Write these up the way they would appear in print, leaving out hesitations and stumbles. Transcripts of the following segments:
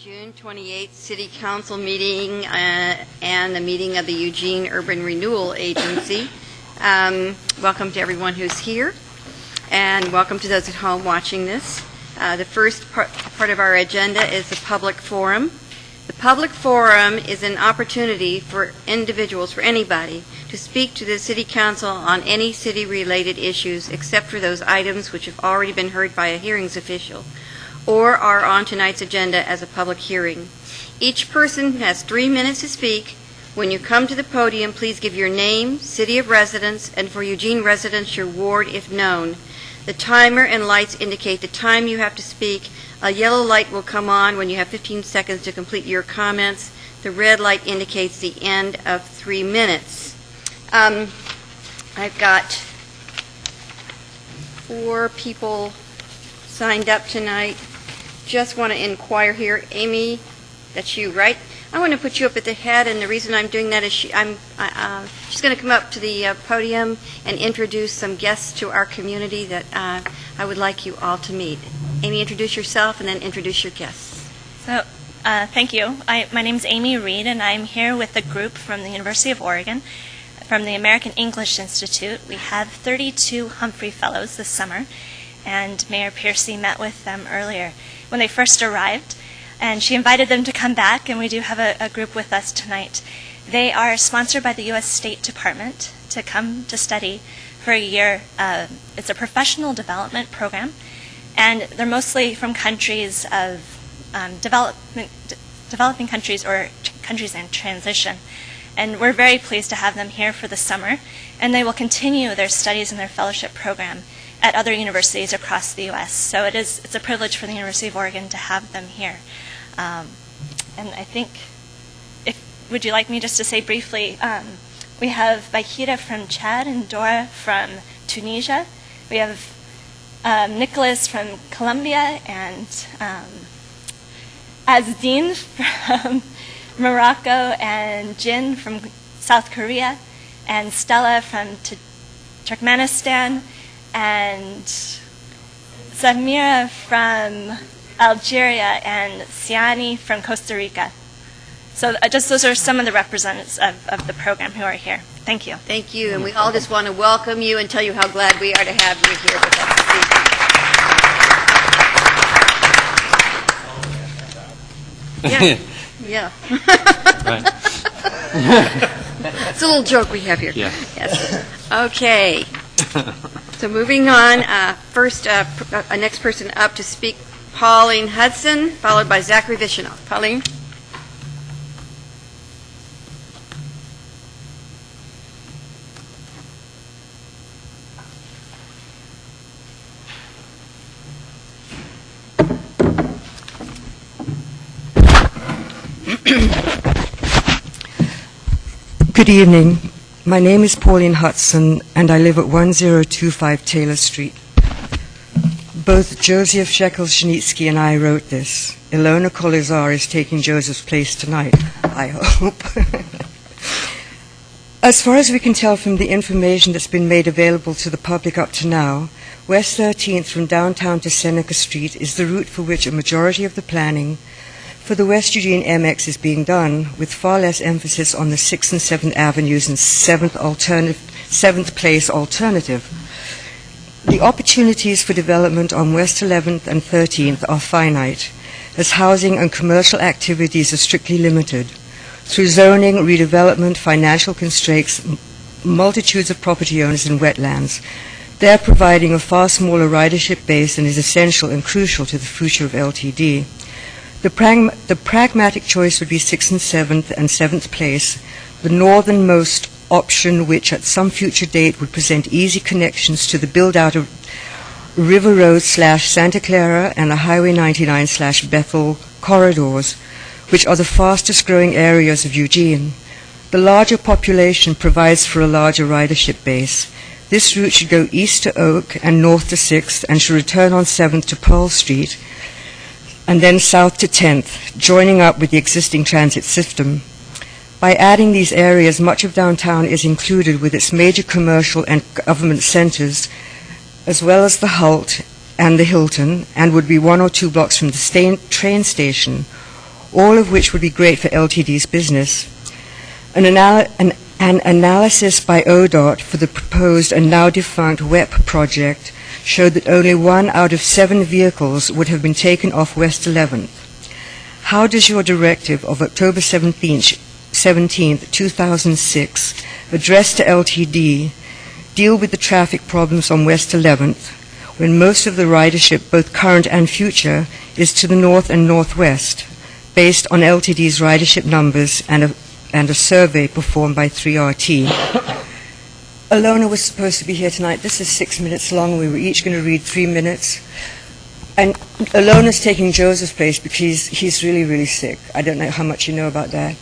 June 28th City Council meeting and the meeting of the Eugene Urban Renewal Agency. Welcome to everyone who's here, and welcome to those at home watching this. The first part of our agenda is the public forum. The public forum is an opportunity for individuals, for anybody, to speak to the City Council on any city-related issues except for those items which have already been heard by a hearings official or are on tonight's agenda as a public hearing. Each person has 3 minutes to speak. When you come to the podium, please give your name, city of residence, and for Eugene residents, your ward if known. The timer and lights indicate the time you have to speak. A yellow light will come on when you have 15 seconds to complete your comments. The red light indicates the end of 3 minutes. I've got 4 people signed up tonight. Just want to inquire here, Amy, that's you, right? I want to put you up at the head, and the reason I'm doing that is she's going to come up to the podium and introduce some guests to our community that I would like you all to meet. Amy, introduce yourself and then introduce your guests. So, thank you. My name's Amy Reed, and I'm here with a group from the University of Oregon, from the American English Institute. We have 32 Humphrey Fellows this summer, and Mayor Piercy met with them earlier when they first arrived, and she invited them to come back, and we do have a group with us tonight. They are sponsored by the U.S. State Department to come to study for a year. It's a professional development program, and they're mostly from countries of developing countries or countries in transition. And we're very pleased to have them here for the summer, and they will continue their studies in their fellowship program at other universities across the U.S. So it's a privilege for the University of Oregon to have them here. And I think, would you like me just to say briefly, we have Baikira from Chad and Dora from Tunisia. We have Nicholas from Colombia and Azdin from Morocco and Jin from South Korea and Stella from Turkmenistan and Samira from Algeria and Siani from Costa Rica. So just those are some of the representatives of the program who are here. Thank you. Thank you, and we all just want to welcome you and tell you how glad we are to have you here with us this evening. Yeah. Right. It's a little joke we have here. Yeah. Yes. Okay. So moving on, first, next person up to speak, Pauline Hudson, followed by Zachary Vishanoff. Pauline. Good evening. My name is Pauline Hudson, and I live at 1025 Taylor Street. Both Joseph Shekel-Shanitsky and I wrote this. Ilona Kolizar is taking Joseph's place tonight, I hope. As far as we can tell from the information that's been made available to the public up to now, West 13th from downtown to Seneca Street is the route for which a majority of the planning for the West Eugene MX is being done, with far less emphasis on the 6th and 7th Avenues and 7th Place alternative. The opportunities for development on West 11th and 13th are finite, as housing and commercial activities are strictly limited. Through zoning, redevelopment, financial constraints, multitudes of property owners in wetlands, they are providing a far smaller ridership base than is essential and crucial to the future of LTD. The pragmatic choice would be 6th and 7th and 7th Place, the northernmost option which at some future date would present easy connections to the build-out of River Road/Santa Clara and the Highway 99/Bethel corridors, which are the fastest growing areas of Eugene. The larger population provides for a larger ridership base. This route should go east to Oak and north to 6th and should return on 7th to Pearl Street, and then south to 10th, joining up with the existing transit system. By adding these areas, much of downtown is included with its major commercial and government centers, as well as the Halt and the Hilton, and would be 1 or 2 blocks from the train station, all of which would be great for LTD's business. An analysis by ODOT for the proposed and now defunct WEP project showed that only 1 out of 7 vehicles would have been taken off West 11th. How does your directive of October 17th, 2006, addressed to LTD, deal with the traffic problems on West 11th, when most of the ridership, both current and future, is to the north and northwest, based on LTD's ridership numbers and a survey performed by 3RT? Alona was supposed to be here tonight. This is 6 minutes long. We were each going to read 3 minutes. And Alona's taking Joseph's place because he's really, really sick. I don't know how much you know about that.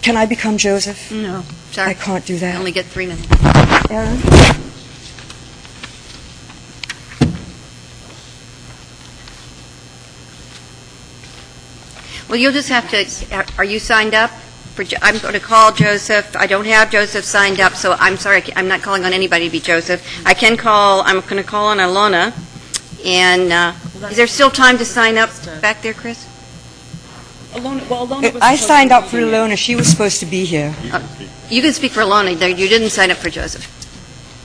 Can I become Joseph? No, sorry. I can't do that. I only get 3 minutes. Aaron? Well, you'll just have to, are you signed up? I'm going to call Joseph. I don't have Joseph signed up, so I'm sorry. I'm not calling on anybody to be Joseph. I'm going to call on Alona. And is there still time to sign up back there, Chris? Alona was I supposed signed to up be for here. Alona. She was supposed to be here. You can speak for Alona. You didn't sign up for Joseph.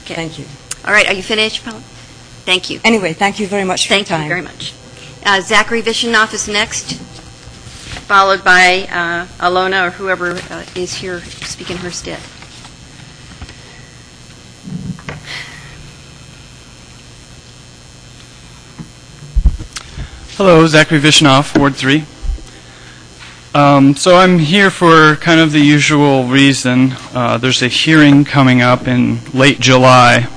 Okay. Thank you. All right. Are you finished, Paul? Thank you. Anyway, thank you very much for your Thank time. you very much. Zachary Vishinoff is next, followed by Alona or whoever is here to speak in her stead. Hello, Zachary Vishnoff, Ward 3. So I'm here for kind of the usual reason. There's a hearing coming up in late July,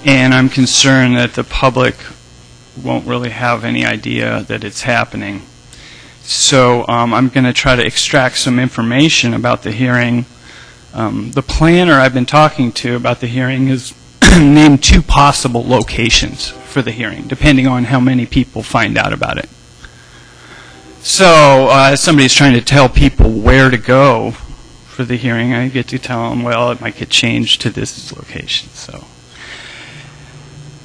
and I'm concerned that the public won't really have any idea that it's happening. So I'm going to try to extract some information about the hearing. The planner I've been talking to about the hearing has named 2 possible locations for the hearing, depending on how many people find out about it. So as somebody's trying to tell people where to go for the hearing, I get to tell them, well, it might get changed to this location. So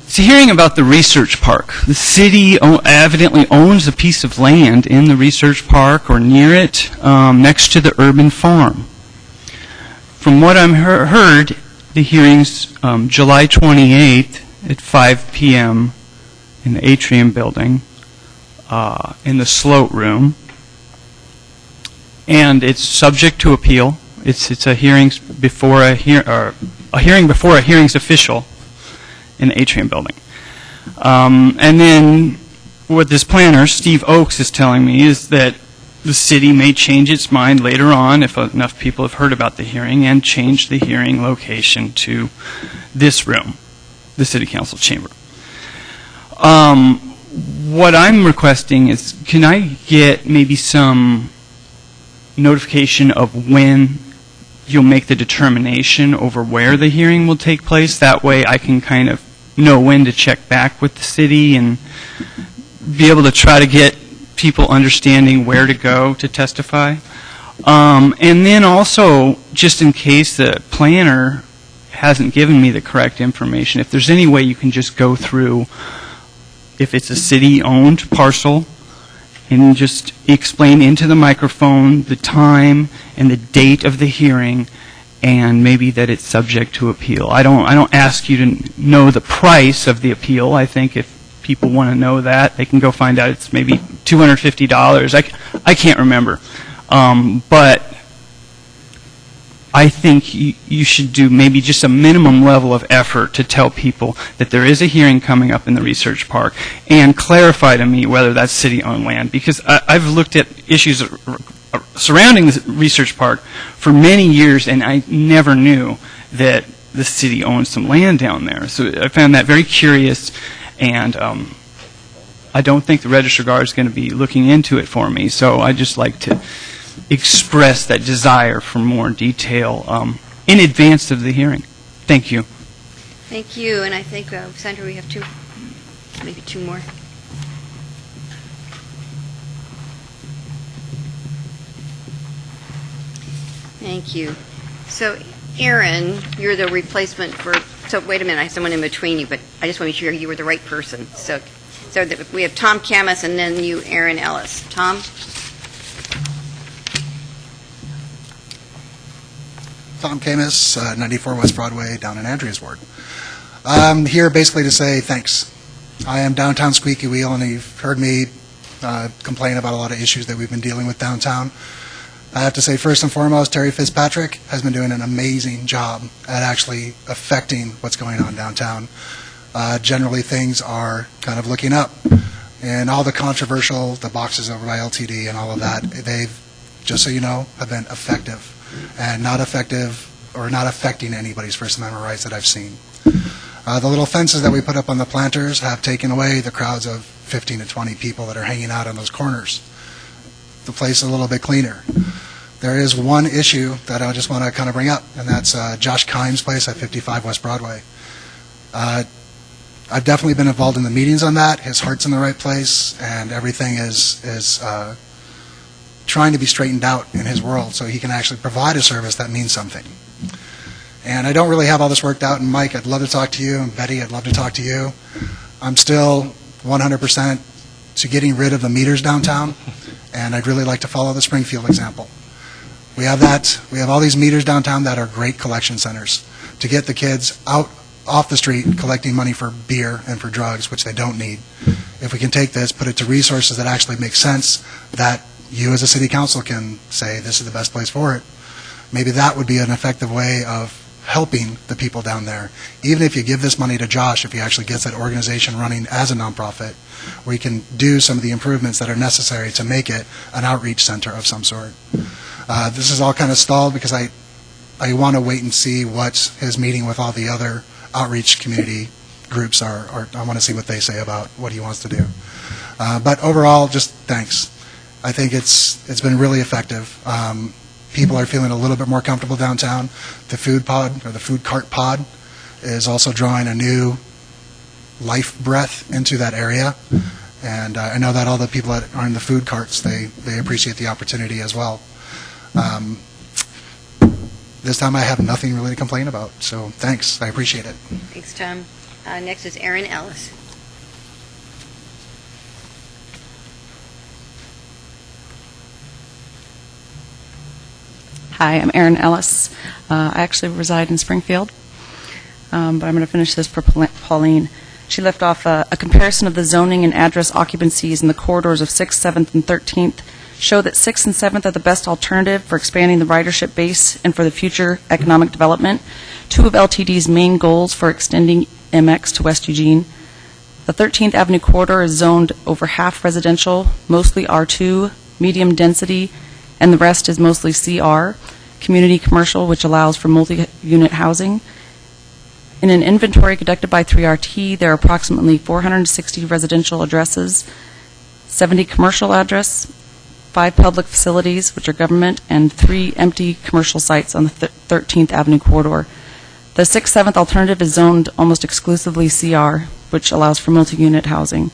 it's a hearing about the research park. The city evidently owns a piece of land in the research park or near it, next to the urban farm. From what I've heard, the hearing's July 28th at 5 p.m. in the atrium building, in the sloat room, and it's subject to appeal. It's a hearing before a hearing before a hearings official in the atrium building. And then what this planner, Steve Oakes, is telling me is that the city may change its mind later on if enough people have heard about the hearing and change the hearing location to this room, the city council chamber. What I'm requesting is, can I get maybe some notification of when you'll make the determination over where the hearing will take place? That way I can kind of know when to check back with the city and be able to try to get people understanding where to go to testify. And then also, just in case the planner hasn't given me the correct information, if there's any way you can just go through, if it's a city-owned parcel, and just explain into the microphone the time and the date of the hearing, and maybe that it's subject to appeal. I don't ask you to know the price of the appeal. I think if people want to know that, they can go find out. It's maybe $250. I can't remember. But I think you should do maybe just a minimum level of effort to tell people that there is a hearing coming up in the research park and clarify to me whether that's city-owned land, because I've looked at issues surrounding the research park for many years and I never knew that the city owns some land down there. So I found that very curious, and I don't think the Register Guard is going to be looking into it for me, so I'd just like to express that desire for more detail in advance of the hearing. Thank you. Thank you. And I think, Sandra, we have maybe two more. Thank you. So, Aaron, you're the replacement for, so wait a minute, I have someone in between you, but I just want to make sure you were the right person. So we have Tom Camus and then you, Aaron Ellis. Tom? Tom Camus, 94 West Broadway, down in Andrea's ward. I'm here basically to say thanks. I am downtown squeaky wheel, and you've heard me complain about a lot of issues that we've been dealing with downtown. I have to say, first and foremost, Terry Fitzpatrick has been doing an amazing job at actually affecting what's going on downtown. Generally, things are kind of looking up. And all the controversial, the boxes over by LTD and all of that, they've, just so you know, have been effective and not effective or not affecting anybody's First Amendment rights that I've seen. The little fences that we put up on the planters have taken away the crowds of 15 to 20 people that are hanging out on those corners. The place is a little bit cleaner. There is one issue that I just want to kind of bring up, and that's Josh Kimes' place at 55 West Broadway. I've definitely been involved in the meetings on that. His heart's in the right place, and everything is trying to be straightened out in his world so he can actually provide a service that means something. And I don't really have all this worked out, and Mike, I'd love to talk to you, and Betty, I'd love to talk to you. I'm still 100% to getting rid of the meters downtown, and I'd really like to follow the Springfield example. We have that. We have all these meters downtown that are great collection centers to get the kids out off the street collecting money for beer and for drugs, which they don't need. If we can take this, put it to resources that actually make sense, that you as a city council can say this is the best place for it, maybe that would be an effective way of helping the people down there. Even if you give this money to Josh, if he actually gets that organization running as a nonprofit, we can do some of the improvements that are necessary to make it an outreach center of some sort. This is all kind of stalled because I want to wait and see what his meeting with all the other outreach community groups are. I want to see what they say about what he wants to do. But overall, just thanks. I think it's been really effective. People are feeling a little bit more comfortable downtown. The food pod, or the food cart pod, is also drawing a new life breath into that area. And I know that all the people that are in the food carts, they appreciate the opportunity as well. This time I have nothing really to complain about, so thanks. I appreciate it. Thanks, Tom. Next is Aaron Ellis. Hi, I'm Erin Ellis. I actually reside in Springfield, but I'm going to finish this for Pauline. She left off a comparison of the zoning and address occupancies in the corridors of 6th, 7th, and 13th show that 6th and 7th are the best alternative for expanding the ridership base and for the future economic development. Two of LTD's main goals for extending MX to West Eugene. The 13th Avenue corridor is zoned over half residential, mostly R2, medium density, and the rest is mostly CR, community commercial, which allows for multi-unit housing. In an inventory conducted by 3RT, there are approximately 460 residential addresses, 70 commercial addresses, 5 public facilities, which are government, and 3 empty commercial sites on the 13th Avenue corridor. The 6th, 7th alternative is zoned almost exclusively CR, which allows for multi-unit housing,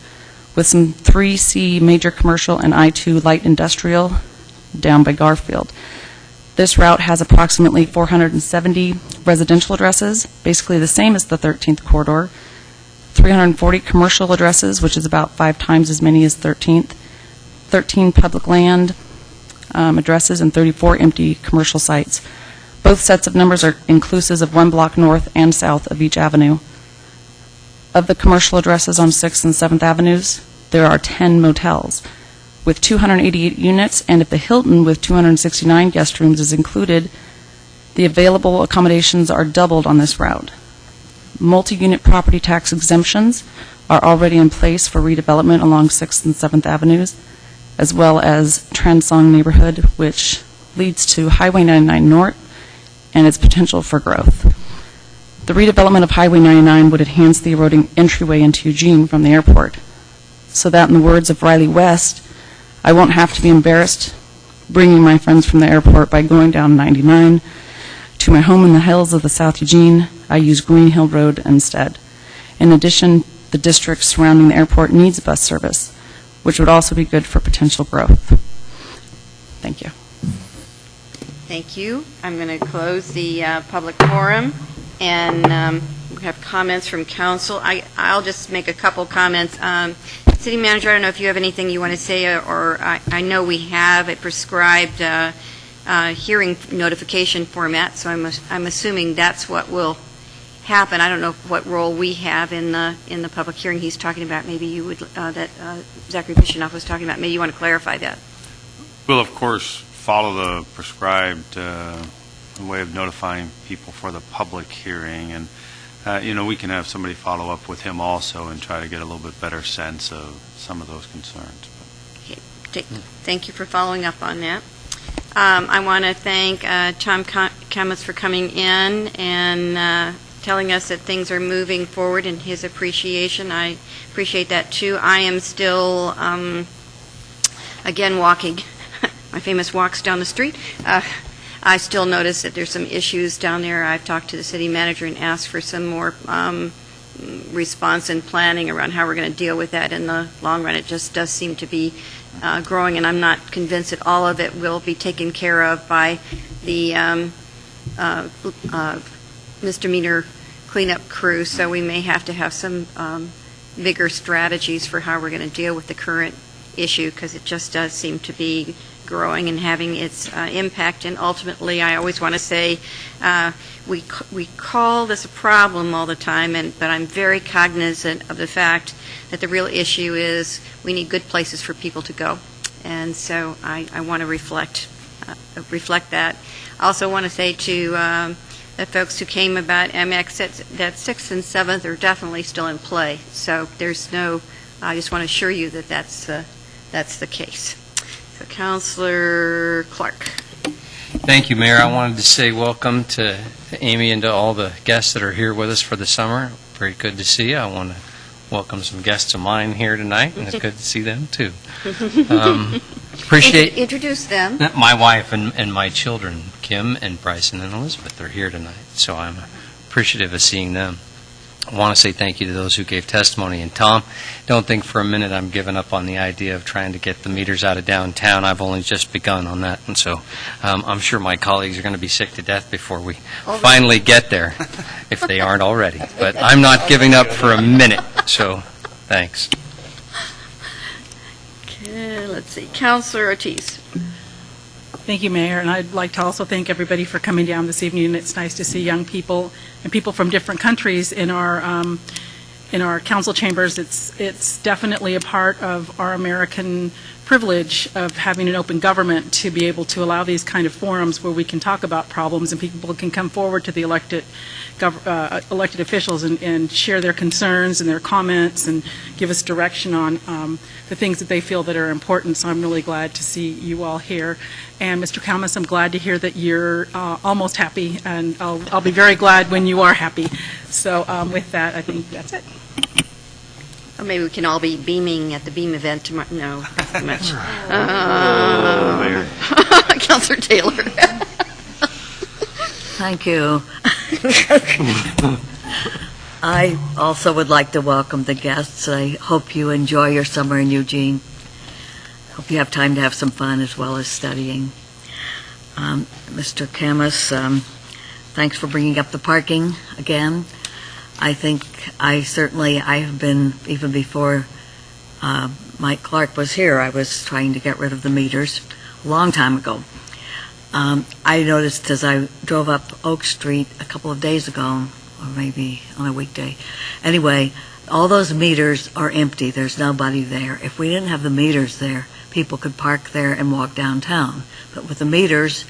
with some 3C major commercial and I2 light industrial down by Garfield. This route has approximately 470 residential addresses, basically the same as the 13th corridor, 340 commercial addresses, which is about 5 times as many as 13th, 13 public land addresses, and 34 empty commercial sites. Both sets of numbers are inclusive of 1 block north and south of each avenue. Of the commercial addresses on 6th and 7th Avenues, there are 10 motels, with 288 units, and if the Hilton with 269 guest rooms is included, the available accommodations are doubled on this route. Multi-unit property tax exemptions are already in place for redevelopment along 6th and 7th Avenues, as well as Transong neighborhood, which leads to Highway 99 North and its potential for growth. The redevelopment of Highway 99 would enhance the eroding entryway into Eugene from the airport, so that, in the words of Riley West, I won't have to be embarrassed bringing my friends from the airport by going down 99 to my home in the hills of the South Eugene. I use Green Hill Road instead. In addition, the district surrounding the airport needs bus service, which would also be good for potential growth. Thank you. Thank you. I'm going to close the public forum, and we have comments from council. I'll just make a couple comments. City Manager, I don't know if you have anything you want to say, or I know we have a prescribed hearing notification format, so I'm assuming that's what will happen. I don't know what role we have in the public hearing he's talking about. Maybe you would, that Zachary Bischoff was talking about. Maybe you want to clarify that. We'll, of course, follow the prescribed way of notifying people for the public hearing, and we can have somebody follow up with him also and try to get a little bit better sense of some of those concerns. Okay. Thank you for following up on that. I want to thank Tom Camus for coming in and telling us that things are moving forward and his appreciation. I appreciate that too. I am still, again, walking my famous walks down the street. I still notice that there's some issues down there. I've talked to the city manager and asked for some more response and planning around how we're going to deal with that in the long run. It just does seem to be growing, and I'm not convinced that all of it will be taken care of by the misdemeanor cleanup crew, so we may have to have some bigger strategies for how we're going to deal with the current issue, because it just does seem to be growing and having its impact. And ultimately, I always want to say we call this a problem all the time, but I'm very cognizant of the fact that the real issue is we need good places for people to go, and so I want to reflect that. I also want to say to the folks who came about MX that 6th and 7th are definitely still in play. So there's no. I just want to assure you that that's the case. So, Councilor Clark. Thank you, Mayor. I wanted to say welcome to Amy and to all the guests that are here with us for the summer. Very good to see you. I want to welcome some guests of mine here tonight, and it's good to see them too. Appreciate Introduce them. my wife and my children, Kim and Bryson and Elizabeth. They're here tonight, so I'm appreciative of seeing them. I want to say thank you to those who gave testimony. And Tom, don't think for a minute I'm giving up on the idea of trying to get the meters out of downtown. I've only just begun on that, and so I'm sure my colleagues are going to be sick to death before we finally get there, if they aren't already. But I'm not giving up for a minute, so thanks. Okay, let's see. Councilor Ortiz. Thank you, Mayor, and I'd like to also thank everybody for coming down this evening. It's nice to see young people and people from different countries in our council chambers. It's definitely a part of our American privilege of having an open government to be able to allow these kind of forums where we can talk about problems and people can come forward to the elected officials and share their concerns and their comments and give us direction on the things that they feel that are important. So I'm really glad to see you all here. And Mr. Kalmus, I'm glad to hear that you're almost happy, and I'll be very glad when you are happy. So with that, I think that's it. Or maybe we can all be beaming at the Beam event tomorrow. No, not so much. Councilor Taylor. Thank you. I also would like to welcome the guests. I hope you enjoy your summer in Eugene. Hope you have time to have some fun as well as studying. Mr. Camus, thanks for bringing up the parking again. I think I have been, even before Mike Clark was here, I was trying to get rid of the meters a long time ago. I noticed as I drove up Oak Street a couple of days ago, or maybe on a weekday. Anyway, all those meters are empty. There's nobody there. If we didn't have the meters there, people could park there and walk downtown. But with the meters,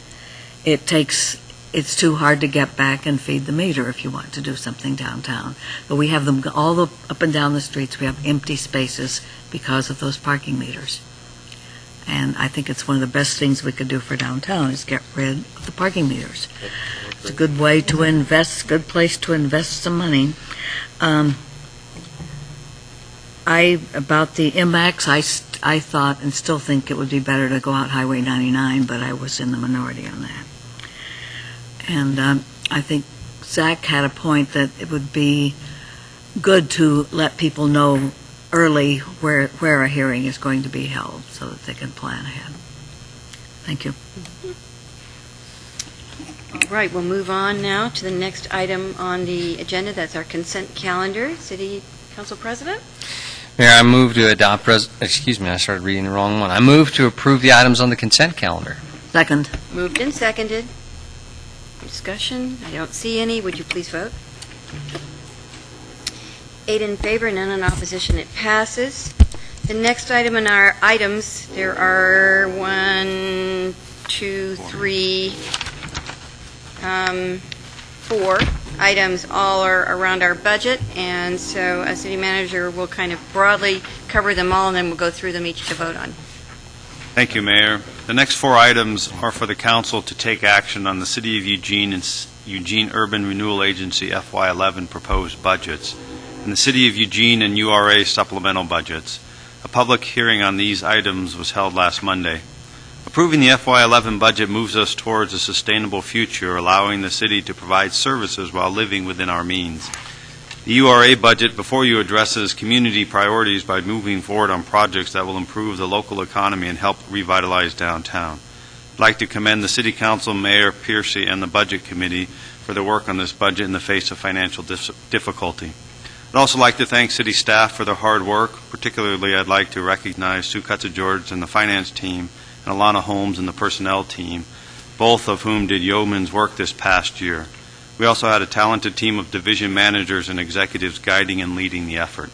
it's too hard to get back and feed the meter if you want to do something downtown. But we have them all up and down the streets. We have empty spaces because of those parking meters. And I think it's one of the best things we could do for downtown is get rid of the parking meters. It's a good way to invest, good place to invest some money. About the IMAX, I thought and still think it would be better to go out Highway 99, but I was in the minority on that. And I think Zach had a point that it would be good to let people know early where a hearing is going to be held so that they can plan ahead. Thank you. All right, we'll move on now to the next item on the agenda. That's our consent calendar. City Council President? Mayor, I move to adopt, I started reading the wrong one. I move to approve the items on the consent calendar. Second. Moved and seconded. Discussion? I don't see any. Would you please vote? 8 in favor, none in opposition. It passes. The next item in our items, there are 1, 2, 3, 4 items. All are around our budget, and so a city manager will kind of broadly cover them all, and then we'll go through them each to vote on. Thank you, Mayor. The next 4 items are for the council to take action on the City of Eugene and Eugene Urban Renewal Agency FY11 proposed budgets, and the City of Eugene and URA supplemental budgets. A public hearing on these items was held last Monday. Approving the FY11 budget moves us towards a sustainable future, allowing the city to provide services while living within our means. The URA budget before you addresses community priorities by moving forward on projects that will improve the local economy and help revitalize downtown. I'd like to commend the City Council, Mayor Piercy, and the Budget Committee for their work on this budget in the face of financial difficulty. I'd also like to thank city staff for their hard work. Particularly, I'd like to recognize Sue Kutza-George and the finance team, and Alana Holmes and the personnel team, both of whom did yeoman's work this past year. We also had a talented team of division managers and executives guiding and leading the effort.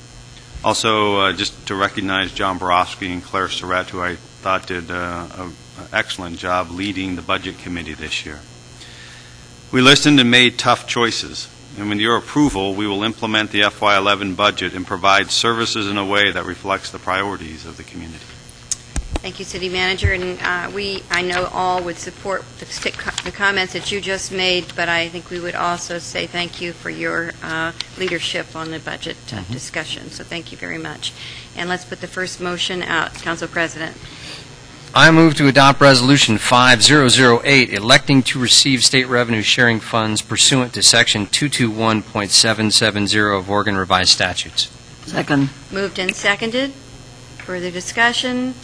Also, just to recognize John Borofsky and Claire Surratt, who I thought did an excellent job leading the Budget Committee this year. We listened and made tough choices, and with your approval, we will implement the FY11 budget and provide services in a way that reflects the priorities of the community. Thank you, City Manager, and I know all would support the comments that you just made, but I think we would also say thank you for your leadership on the budget discussion, so thank you very much. And let's put the first motion out. Council President. I move to adopt Resolution 5008, electing to receive state revenue sharing funds pursuant to Section 221.770 of Oregon Revised Statutes. Second. Moved and seconded. Further discussion?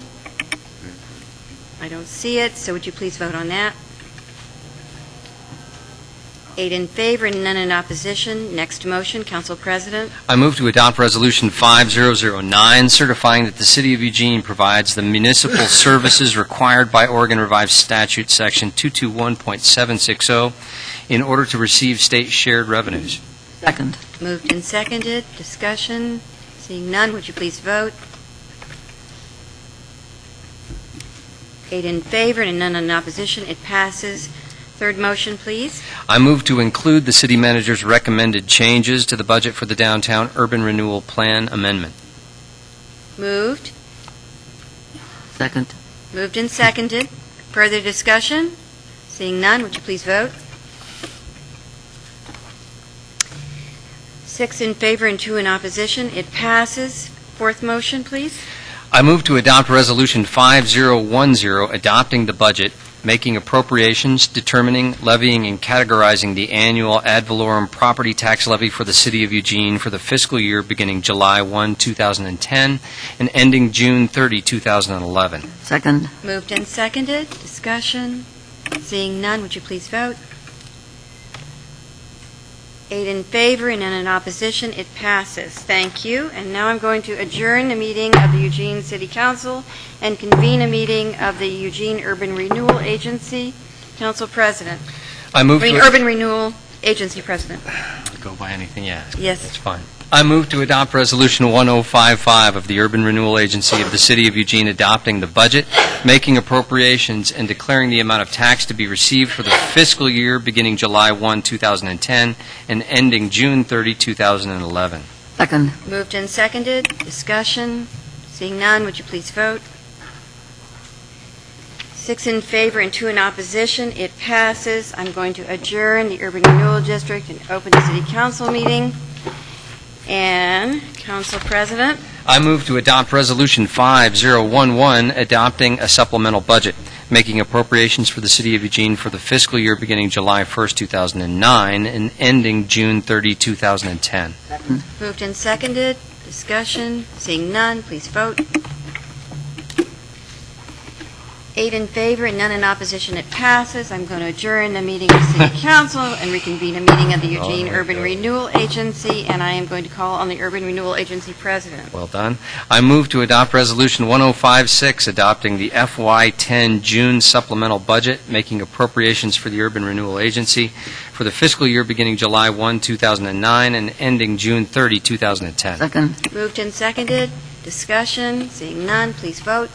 I don't see it, so would you please vote on that? 8 in favor and none in opposition. Next motion, Council President. I move to adopt Resolution 5009, certifying that the City of Eugene provides the municipal services required by Oregon Revised Statute Section 221.760 in order to receive state shared revenues. Second. Moved and seconded. Discussion? Seeing none, would you please vote? 8 in favor and none in opposition. It passes. Third motion, please. I move to include the city manager's recommended changes to the budget for the Downtown Urban Renewal Plan Amendment. Moved. Second. Moved and seconded. Further discussion? Seeing none, would you please vote? 6 in favor and 2 in opposition. It passes. Fourth motion, please. I move to adopt Resolution 5010, adopting the budget, making appropriations, determining, levying, and categorizing the annual ad valorem property tax levy for the City of Eugene for the fiscal year beginning July 1, 2010, and ending June 30, 2011. Second. Moved and seconded. Discussion? Seeing none, would you please vote? 8 in favor and none in opposition. It passes. Thank you. And now I'm going to adjourn the meeting of the Eugene City Council and convene a meeting of the Eugene Urban Renewal Agency. Council President. Urban Renewal Agency President. Go by anything you ask. Yes. That's fine. I move to adopt Resolution 1055 of the Urban Renewal Agency of the City of Eugene adopting the budget, making appropriations, and declaring the amount of tax to be received for the fiscal year beginning July 1, 2010, and ending June 30, 2011. Second. Moved and seconded. Discussion? Seeing none, would you please vote? 6 in favor and 2 in opposition. It passes. I'm going to adjourn the Urban Renewal District and open the City Council meeting. And Council President. I move to adopt Resolution 5011, adopting a supplemental budget, making appropriations for the City of Eugene for the fiscal year beginning July 1, 2009, and ending June 30, 2010. Moved and seconded. Discussion? Seeing none, please vote. 8 in favor and none in opposition, it passes. I'm going to adjourn the meeting of City Council and reconvene a meeting of the Eugene Urban Renewal Agency, and I am going to call on the Urban Renewal Agency President. Well done. I move to adopt Resolution 1056, adopting the FY10 June supplemental budget, making appropriations for the Urban Renewal Agency for the fiscal year beginning July 1, 2009, and ending June 30, 2010. Second. Moved and seconded. Discussion. Seeing none, please vote.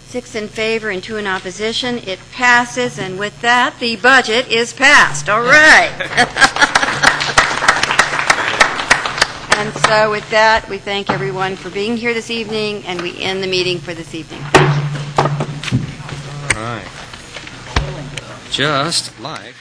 6 in favor and 2 in opposition. It passes, and with that, the budget is passed. All right. And so with that, we thank everyone for being here this evening, and we end the meeting for this evening. Thank you. All right. Just like